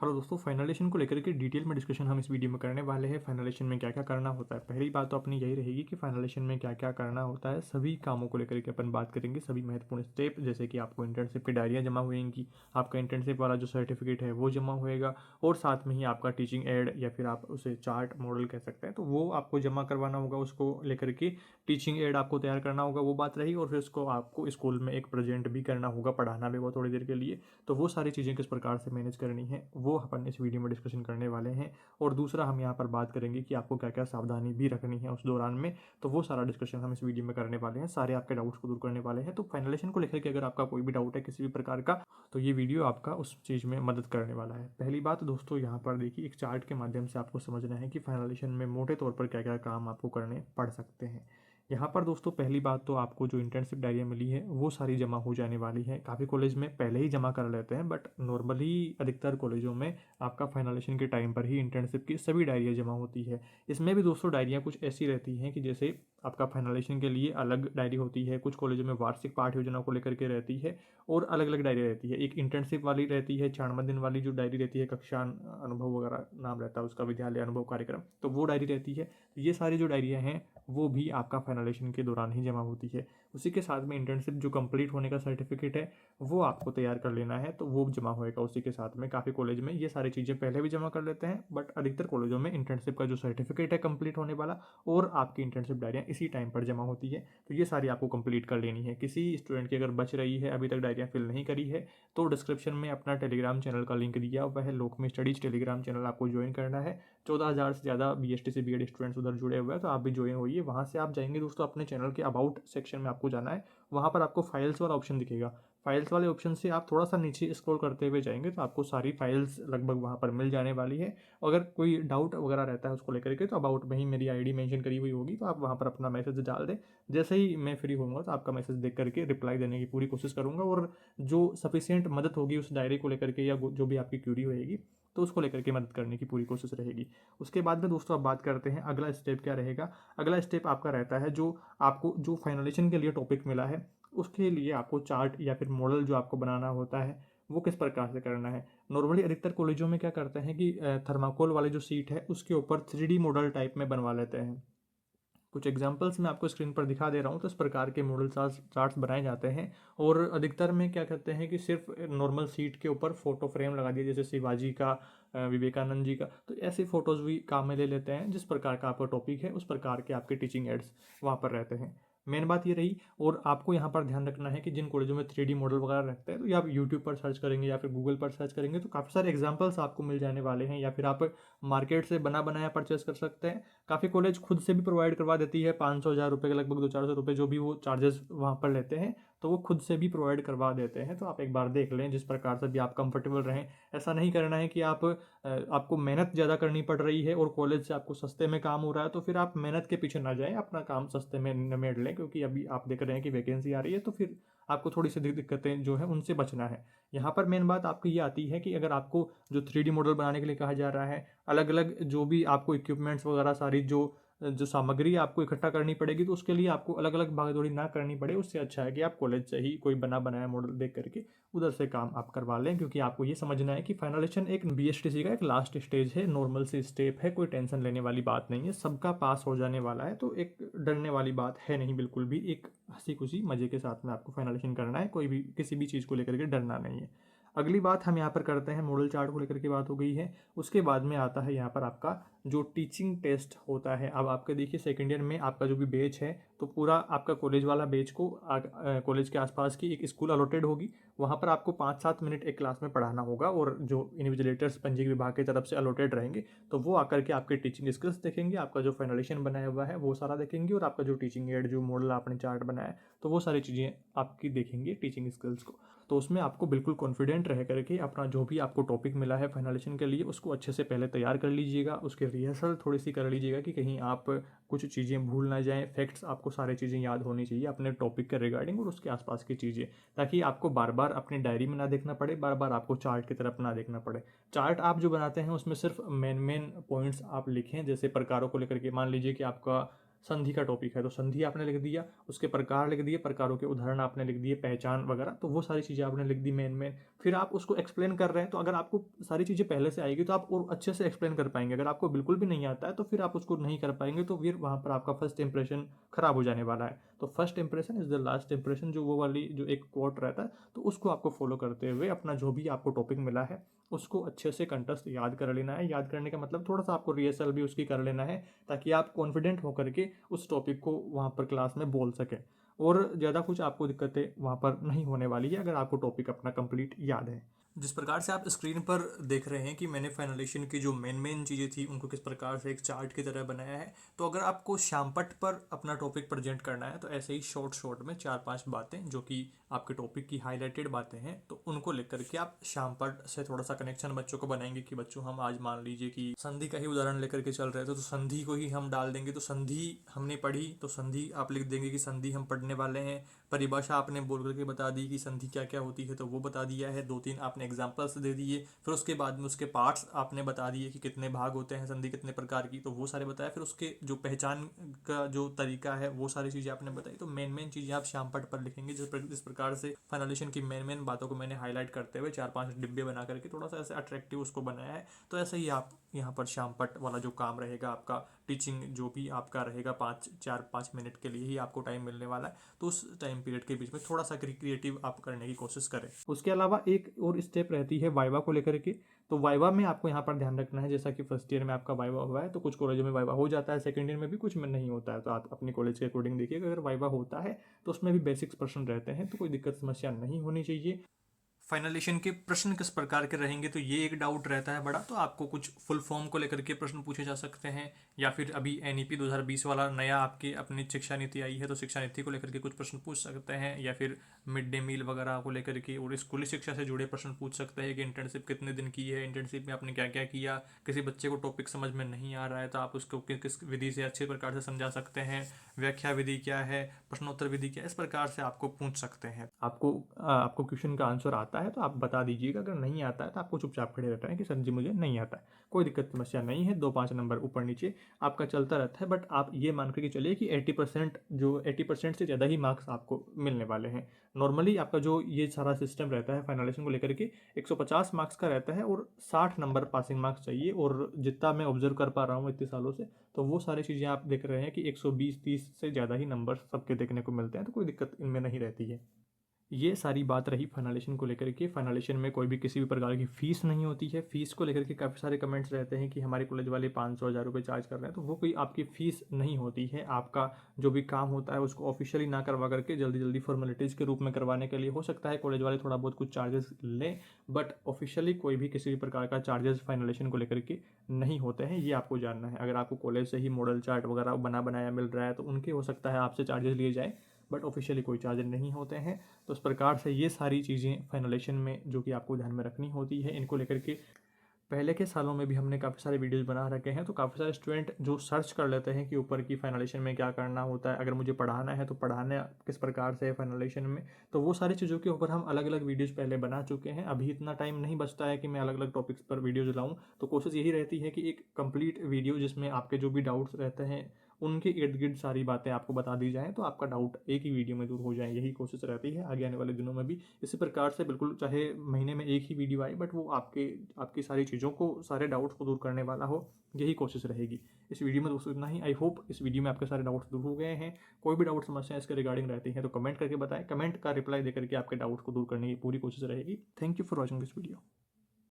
Hello दोस्तों, फाइनलेशन को लेकर के डिटेल में डिस्कशन हम इस वीडियो में करने वाले हैं। फाइनलेशन में क्या क्या करना होता है। पहली बात तो अपनी यही रहेगी कि फाइनलेशन में क्या क्या करना होता है। सभी कामों को लेकर के अपन बात करेंगे, सभी महत्वपूर्ण स्टेप, जैसे कि आपको इंटर्नशिप की डायरियाँ जमा होएंगी, आपका इंटर्नशिप वाला जो सर्टिफिकेट है वो जमा होएगा, और साथ में ही आपका टीचिंग एड या फिर आप उसे चार्ट मॉडल कह सकते हैं, तो वो आपको जमा करवाना होगा। उसको लेकर के टीचिंग एड आपको तैयार करना होगा, वो बात रही। और फिर उसको आपको स्कूल में एक प्रेजेंट भी करना होगा, पढ़ाना भी होगा थोड़ी देर के लिए। तो वो सारी चीज़ें किस प्रकार से मैनेज करनी है वो अपन इस वीडियो में डिस्कशन करने वाले हैं। और दूसरा हम यहाँ पर बात करेंगे कि आपको क्या क्या सावधानी भी रखनी है उस दौरान में। तो वो सारा डिस्कशन हम इस वीडियो में करने वाले हैं, सारे आपके डाउट्स को दूर करने वाले हैं। तो फाइनलेशन को लेकर के अगर आपका कोई भी डाउट है किसी भी प्रकार का, तो ये वीडियो आपका उस चीज़ में मदद करने वाला है। पहली बात दोस्तों, यहाँ पर देखिए, एक चार्ट के माध्यम से आपको समझना है कि फाइनलेशन में मोटे तौर पर क्या क्या काम आपको करने पड़ सकते हैं। यहाँ पर दोस्तों पहली बात तो आपको जो इंटर्नशिप डायरिया मिली है वो सारी जमा हो जाने वाली है। काफ़ी कॉलेज में पहले ही जमा कर लेते हैं, बट नॉर्मली अधिकतर कॉलेजों में आपका फाइनलेशन के टाइम पर ही इंटर्नशिप की सभी डायरिया जमा होती है। इसमें भी दोस्तों डायरियाँ कुछ ऐसी रहती हैं कि जैसे आपका फाइनलेशन के लिए अलग डायरी होती है, कुछ कॉलेजों में वार्षिक पाठ योजना को लेकर के रहती है, और अलग अलग डायरी रहती है। एक इंटर्नशिप वाली रहती है, 96 दिन वाली जो डायरी रहती है, कक्षा अनुभव वगैरह नाम रहता है उसका, विद्यालय अनुभव कार्यक्रम, तो वो डायरी रहती है। तो ये सारी जो डायरियाँ हैं वो भी आपका फाइनलेशन के दौरान ही जमा होती है। उसी के साथ में इंटर्नशिप जो कंप्लीट होने का सर्टिफिकेट है वो आपको तैयार कर लेना है, तो वो जमा होएगा उसी के साथ में। काफ़ी कॉलेज में ये सारी चीज़ें पहले भी जमा कर लेते हैं, बट अधिकतर कॉलेजों में इंटर्नशिप का जो सर्टिफिकेट है कंप्लीट होने वाला और आपकी इंटर्नशिप डायरियाँ इसी टाइम पर जमा होती है। तो ये सारी आपको कंप्लीट कर लेनी है। किसी स्टूडेंट की अगर बच रही है, अभी तक डायरियाँ फिल नहीं करी है, तो डिस्क्रिप्शन में अपना टेलीग्राम चैनल का लिंक दिया हुआ है, लोक में स्टडीज टेलीग्राम चैनल आपको ज्वाइन करना है। 14,000 से ज़्यादा BST से BEd स्टूडेंट्स उधर जुड़े हुए हैं, तो आप भी ज्वाइन होइए। वहाँ से आप जाएंगे दोस्तों, अपने चैनल के अबाउट सेक्शन में आपको जाना है। वहाँ पर आपको फाइल्स वाला ऑप्शन दिखेगा। फाइल्स वाले ऑप्शन से आप थोड़ा सा नीचे स्क्रॉल करते हुए जाएंगे तो आपको सारी फाइल्स लगभग वहाँ पर मिल जाने वाली है। अगर कोई डाउट वगैरह रहता है उसको लेकर के, तो अबाउट में ही मेरी ID मेंशन करी हुई होगी, तो आप वहाँ पर अपना मैसेज डाल दें। जैसे ही मैं फ्री होऊंगा तो आपका मैसेज देख करके रिप्लाई देने की पूरी कोशिश करूँगा, और जो सफिशियंट मदद होगी उस डायरी को लेकर के या जो भी आपकी क्यूरी होएगी, तो उसको लेकर के मदद करने की पूरी कोशिश रहेगी। उसके बाद में दोस्तों अब बात करते हैं अगला स्टेप क्या रहेगा। अगला स्टेप आपका रहता है जो आपको जो फाइनलेशन के लिए टॉपिक मिला है उसके लिए आपको चार्ट या फिर मॉडल जो आपको बनाना होता है वो किस प्रकार से करना है। नॉर्मली अधिकतर कॉलेजों में क्या करते हैं कि थर्माकोल वाली जो सीट है उसके ऊपर 3D मॉडल टाइप में बनवा लेते हैं। कुछ एग्जांपल्स मैं आपको स्क्रीन पर दिखा दे रहा हूँ, तो इस प्रकार के मॉडल चार्ट्स बनाए जाते हैं। और अधिकतर में क्या करते हैं कि सिर्फ नॉर्मल सीट के ऊपर फोटो फ्रेम लगा दिया, जैसे शिवाजी का, विवेकानंद जी का, तो ऐसी फोटोज़ भी काम में ले लेते हैं। जिस प्रकार का आपका टॉपिक है उस प्रकार के आपके टीचिंग एड्स वहाँ पर रहते हैं। मेन बात ये रही। और आपको यहाँ पर ध्यान रखना है कि जिन कॉलेजों में 3D मॉडल वगैरह रखते हैं, तो या आप यूट्यूब पर सर्च करेंगे या फिर गूगल पर सर्च करेंगे तो काफ़ी सारे एग्जाम्पल्स आपको मिल जाने वाले हैं, या फिर आप मार्केट से बना बनाया परचेस कर सकते हैं। काफ़ी कॉलेज खुद से भी प्रोवाइड करवा देती है, 500-1000 रुपये के लगभग, 200-400 रुपये जो भी वो चार्जेस वहाँ पर लेते हैं, तो वो खुद से भी प्रोवाइड करवा देते हैं। तो आप एक बार देख लें जिस प्रकार से भी आप कंफर्टेबल रहें। ऐसा नहीं करना है कि आपको मेहनत ज़्यादा करनी पड़ रही है और कॉलेज से आपको सस्ते में काम हो रहा है, तो फिर आप मेहनत के पीछे ना जाएं, अपना काम सस्ते में निमेड़ लें। क्योंकि अभी आप देख रहे हैं कि वैकेंसी आ रही है, तो फिर आपको थोड़ी सी दिक्कतें जो है उनसे बचना है। यहाँ पर मेन बात आपकी ये आती है कि अगर आपको जो 3D मॉडल बनाने के लिए कहा जा रहा है, अलग अलग जो भी आपको इक्विपमेंट्स वगैरह सारी जो जो सामग्री आपको इकट्ठा करनी पड़ेगी, तो उसके लिए आपको अलग अलग भागदौड़ी ना करनी पड़े। उससे अच्छा है कि आप कॉलेज से ही कोई बना बनाया मॉडल देख करके उधर से काम आप करवा लें। क्योंकि आपको ये समझना है कि फाइनलेशन एक BSTC का एक लास्ट स्टेज है, नॉर्मल सी स्टेप है, कोई टेंशन लेने वाली बात नहीं है, सबका पास हो जाने वाला है। तो एक डरने वाली बात है नहीं बिल्कुल भी, एक हंसी खुशी मजे के साथ में आपको फाइनलेशन करना है, कोई भी किसी भी चीज़ को लेकर के डरना नहीं है। अगली बात हम यहाँ पर करते हैं, मॉडल चार्ट को लेकर के बात हो गई है। उसके बाद में आता है यहाँ पर आपका जो टीचिंग टेस्ट होता है। अब आपके देखिए सेकेंड ईयर में आपका जो भी बैच है, तो पूरा आपका कॉलेज वाला बैच को कॉलेज के आसपास की एक स्कूल अलॉटेड होगी। वहाँ पर आपको 5-7 मिनट एक क्लास में पढ़ाना होगा, और जो इन्विजिलेटर्स पंजीय विभाग की तरफ से अलॉटेड रहेंगे, तो वो आकर के आपके टीचिंग स्किल्स देखेंगे, आपका जो फाइनलेशन बनाया हुआ है वो सारा देखेंगे, और आपका जो टीचिंग एड जो मॉडल आपने चार्ट बनाया है, तो वो सारी चीज़ें आपकी देखेंगे टीचिंग स्किल्स को। तो उसमें आपको बिल्कुल कॉन्फिडेंट रह करके अपना जो भी आपको टॉपिक मिला है फाइनलेशन के लिए उसको अच्छे से पहले तैयार कर लीजिएगा। उसके रिहर्सल थोड़ी सी कर लीजिएगा कि कहीं आप कुछ चीज़ें भूल ना जाएं। फैक्ट्स आपको सारी चीज़ें याद होनी चाहिए अपने टॉपिक के रिगार्डिंग और उसके आसपास की चीज़ें, ताकि आपको बार बार अपनी डायरी में ना देखना पड़े, बार बार आपको चार्ट की तरफ ना देखना पड़े। चार्ट आप जो बनाते हैं उसमें सिर्फ मेन पॉइंट्स आप लिखें। जैसे प्रकारों को लेकर के मान लीजिए कि आपका संधि का टॉपिक है, तो संधि आपने लिख दिया, उसके प्रकार लिख दिए, प्रकारों के उदाहरण आपने लिख दिए, पहचान वगैरह, तो वो सारी चीज़ें आपने लिख दी मेन। फिर आप उसको एक्सप्लेन कर रहे हैं, तो अगर आपको सारी चीज़ें पहले से आएगी तो आप और अच्छे से एक्सप्लेन कर पाएंगे। अगर आपको बिल्कुल भी नहीं आता है तो फिर आप उसको नहीं कर पाएंगे, तो फिर वहाँ पर आपका फर्स्ट इंप्रेशन खराब हो जाने वाला है। तो first impression is the last impression, जो वो वाली जो एक कोट रहता है, तो उसको आपको फॉलो करते हुए अपना जो भी आपको टॉपिक मिला है उसको अच्छे से कंटेस्ट याद कर लेना है। याद करने का मतलब थोड़ा सा आपको रिहर्सल भी उसकी कर लेना है, ताकि आप कॉन्फिडेंट होकर के उस टॉपिक को वहाँ पर क्लास में बोल सकें। और ज़्यादा कुछ आपको दिक्कतें वहाँ पर नहीं होने वाली है अगर आपको टॉपिक अपना कंप्लीट याद है। जिस प्रकार से आप स्क्रीन पर देख रहे हैं कि मैंने फाइनलेशन की जो मेन चीज़ें थी उनको किस प्रकार से एक चार्ट की तरह बनाया है, तो अगर आपको शामपट पर अपना टॉपिक प्रेजेंट करना है तो ऐसे ही शॉर्ट में 4-5 बातें जो कि आपके टॉपिक की हाईलाइटेड बातें हैं, तो उनको लेकर के आप शामपट से थोड़ा सा कनेक्शन बच्चों को बनाएंगे कि बच्चों हम आज मान लीजिए कि संधि का ही उदाहरण लेकर के चल रहे थे, तो संधि को ही हम डाल देंगे। तो संधि हमने पढ़ी तो संधि आप लिख देंगे कि संधि हम पढ़ने वाले हैं। परिभाषा आपने बोल करके बता दी कि संधि क्या क्या होती है, तो वो बता दिया है। 2-3 आपने एग्जांपल्स दे दिए। फिर उसके बाद में उसके पार्ट्स आपने बता दिए कि कितने भाग होते हैं संधि, कितने प्रकार की, तो वो सारे बताया। फिर उसके जो पहचान का जो तरीका है वो सारी चीज़ें आपने बताई। तो मेन चीज़ें आप शामपट पर लिखेंगे। जिस प्रकार से फाइनलेशन की मेन बातों को मैंने हाईलाइट करते हुए 4-5 डिब्बे बना करके थोड़ा सा ऐसे अट्रैक्टिव उसको बनाया है, तो ऐसे ही आप यहाँ पर शामपट वाला जो काम रहेगा आपका, टीचिंग जो भी आपका रहेगा 4-5 मिनट के लिए ही आपको टाइम मिलने वाला है, तो उस टाइम पीरियड के बीच में थोड़ा सा क्रिएटिव आप करने की कोशिश करें। उसके अलावा एक और स्टेप रहती है वाइवा को लेकर के। तो वाइवा में आपको यहाँ पर ध्यान रखना है, जैसा कि फर्स्ट ईयर में आपका वाइवा हुआ है तो कुछ कॉलेजों में वाइवा हो जाता है, सेकंड ईयर में भी कुछ में नहीं होता है, तो आप अपनी कॉलेज के अकॉर्डिंग देखिएगा। अगर वाइवा होता है तो उसमें भी बेसिक्स प्रश्न रहते हैं, तो कोई दिक्कत समस्या नहीं होनी चाहिए। फाइनलेशन के प्रश्न किस प्रकार के रहेंगे, तो ये एक डाउट रहता है बड़ा, तो आपको कुछ फुल फॉर्म को लेकर के प्रश्न पूछे जा सकते हैं, या फिर अभी एनईपी 2020 वाला नया आपकी अपनी शिक्षा नीति आई है तो शिक्षा नीति को लेकर के कुछ प्रश्न पूछ सकते हैं, या फिर मिड डे मील वगैरह को लेकर के और स्कूली शिक्षा से जुड़े प्रश्न पूछ सकते हैं कि इंटर्नशिप कितने दिन की है, इंटर्नशिप में आपने क्या क्या किया। किसी बच्चे को टॉपिक समझ में नहीं आ रहा है तो आप उसको किस विधि से अच्छे प्रकार से समझा सकते हैं, व्याख्या विधि क्या है, प्रश्नोत्तर विधि क्या है, इस प्रकार से आपको पूछ सकते हैं। आपको क्वेश्चन का आंसर आता है तो आप बता दीजिएगा, अगर नहीं आता है तो आपको चुपचाप खड़े रहना है कि सर जी मुझे नहीं आता है। कोई दिक्कत समस्या नहीं है, 2-5 नंबर ऊपर नीचे आपका चलता रहता है, बट आप ये मान करके चलिए कि 80% से ज़्यादा ही मार्क्स आपको मिलने वाले हैं। नॉर्मली आपका जो ये सारा सिस्टम रहता है फाइनलेशन को लेकर के 150 मार्क्स का रहता है और 60 नंबर पासिंग मार्क्स चाहिए। और जितना मैं ऑब्जर्व कर पा रहा हूँ इतने सालों से, तो वो सारी चीज़ें आप देख रहे हैं कि 120-30 से ज़्यादा ही नंबर सबके देखने को मिलते हैं, तो कोई दिक्कत इनमें नहीं रहती है। ये सारी बात रही फाइनलेशन को लेकर के। फाइनलेशन में कोई भी किसी भी प्रकार की फ़ीस नहीं होती है। फ़ीस को लेकर के काफ़ी सारे कमेंट्स रहते हैं कि हमारे कॉलेज वाले 500-1000 रुपये चार्ज कर रहे हैं, तो वो कोई आपकी फ़ीस नहीं होती है। आपका जो भी काम होता है उसको ऑफिशियली ना करवा करके जल्दी फॉर्मेलिटीज़ के रूप में करवाने के लिए हो सकता है कॉलेज वाले थोड़ा बहुत कुछ चार्जेस लें, बट ऑफिशियली कोई भी किसी भी प्रकार का चार्जेस फाइनलेशन को लेकर के नहीं होते हैं, ये आपको जानना है। अगर आपको कॉलेज से ही मॉडल चार्ट वगैरह बनाया मिल रहा है तो उनके हो सकता है आपसे चार्जेस लिए जाए, बट ऑफिशियली कोई चार्ज नहीं होते हैं। तो इस प्रकार से ये सारी चीज़ें फाइनलेशन में जो कि आपको ध्यान में रखनी होती है, इनको लेकर के पहले के सालों में भी हमने काफ़ी सारे वीडियोस बना रखे हैं, तो काफ़ी सारे स्टूडेंट जो सर्च कर लेते हैं कि ऊपर की फाइनलेशन में क्या करना होता है, अगर मुझे पढ़ाना है तो पढ़ाना किस प्रकार से है फाइनलेशन में, तो वो सारी चीज़ों के ऊपर हम अलग अलग वीडियोज़ पहले बना चुके हैं। अभी इतना टाइम नहीं बचता है कि मैं अलग अलग टॉपिक्स पर वीडियोज़ लाऊँ, तो कोशिश यही रहती है कि एक कंप्लीट वीडियो जिसमें आपके जो भी डाउट्स रहते हैं उनके इर्द गिर्द सारी बातें आपको बता दी जाएँ, तो आपका डाउट एक ही वीडियो में दूर हो जाए, यही कोशिश रहती है आगे आने वाले दिनों में भी इसी प्रकार से। बिल्कुल चाहे महीने में एक ही वीडियो आए, बट वो आपकी सारी चीज़ों को, सारे डाउट्स को दूर करने वाला हो, यही कोशिश रहेगी। इस वीडियो में दोस्तों इतना ही। आई होप इस वीडियो में आपके सारे डाउट्स दूर हो गए हैं। कोई भी डाउट समस्या इसके रिगार्डिंग रहती है तो कमेंट करके बताएं। कमेंट का रिप्लाई देकर के आपके डाउट्स को दूर करने की पूरी कोशिश रहेगी। Thank you for watching this video.